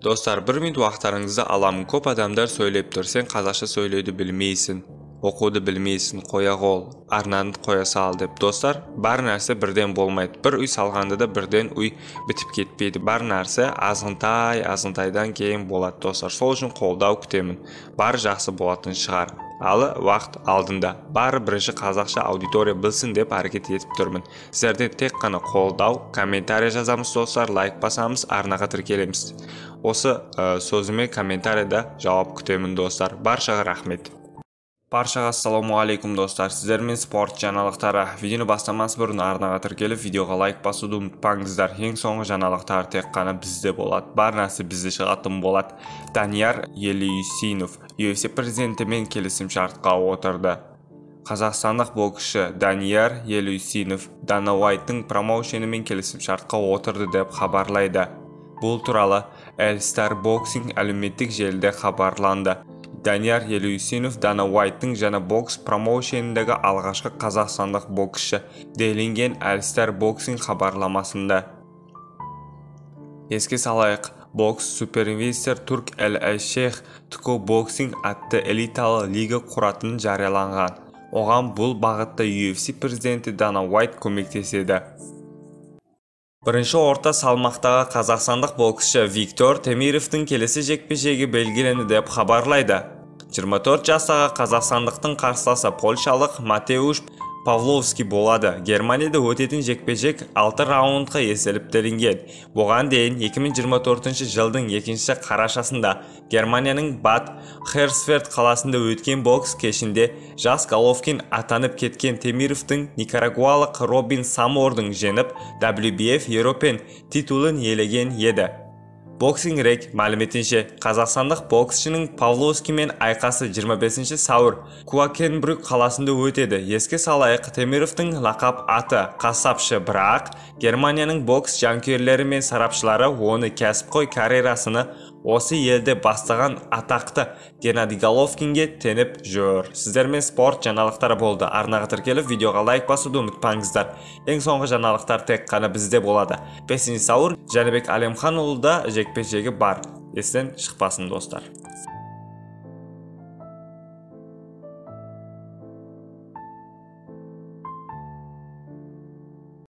Dostlar, bir minut vaqtlaringizni alamın. Ko'p odamlar söylep tur, sen қазақша söyleydi bilmeysin, o'quvdi bilmeysin, qo'ya qol, arnani qo'ya sal deb. Dostlar, bar narsa birden bo'lmaydi. Bir uy salganda da birden uy bitib ketmaydi. Bar narsa azıntaydan keyin bo'ladi, dostlar. Sol uchun qo'ldav kutaman. Bari yaxshi bo'lатын шығар. Ali vaqt aldında. Bari birinchi қазақша auditoriya bilsin deb harakat etib turman. Sizlardan tek qana qo'ldav, kommentariya yozamiz dostlar, like basamiz, arnaga tirkelamiz. Осы so'zimga kommentariyada javob kutaman dostlar. Barchaga rahmat. Barchaga assalomu alaykum dostlar. Sizlar men sport жаңалықтары videoni boshlamas burun arnaga tirkelib videoga like bosуды unutmangizlar. Eng so'nggi жаңалықтар tek qana bizde bo'ladi. Bar narsa bizde chiqatim bo'ladi. Daniyar Yeliusinov UFC prezidentiмен kelisім shartqa o'tirdi. Qozog'istonlik bokschi Daniyar Yeliusinov Dana White'ning promoutioniмен kelisім shartqa o'tirdi deb xabarlaydi. Bu turali Elstar Boxing әлеуметтік желіде xabarlandı. Daniyar Yeliusinov Dana White'ning жаңа бокс промоушеніндегі алғашқы қазақстандық боксшы делінген Elstar Boxing xabarlamasында. Еске салайық, бокс суперинвестор Turk Al-Sheikh Tuko Boxing атты элиталы лига құратынын жарияланған. Оған бұл бағытта UFC президенті Dana White көмектеседі. Бірінші орта салмақтағы қазақстандық боксшы Виктор Темировтың келесі жекпе-жегі белгіленді деп хабарлайды. 24 жастағы қазақстандықтың қарсыласы польшалық Матеуш Павловский болады. Германияда өтетін жекпе-жек 6 раундқа есептелінген. Бұған дейін 2024 жылдың 2 қарашасында Германияның Бад Херсфельд қаласында өткен бокс кешінде жас Головкин атанып кеткен Темировтың никарагуалық Робин Самордың жеңіп WBF European титулын иелеген еді. Boxing Rec мәліметінше, қазақстандық боксшының Павловскиймен айқасы 25 сәуір Куакенбрюк қаласында өтеді. Еске салайық, Темировтың лақап аты қасапшы, бірақ Германияның бокс жанкүйерлері мен сарапшылары оны кәсіпқой карьерасыны осы елде бастаған атақты Геннадий Головкинге теніп жүр. Сіздермен спорт жаңалықтары болды. Арнаға тіркеліп, видеоға лайк басуды ұмытпаңыздар. Ең соңғы жаңалықтар тек қана бізде болады. 5 сәуір Жәнібек Әлемханұлыда жекпе-жегі бар. Естен шықпасын достар.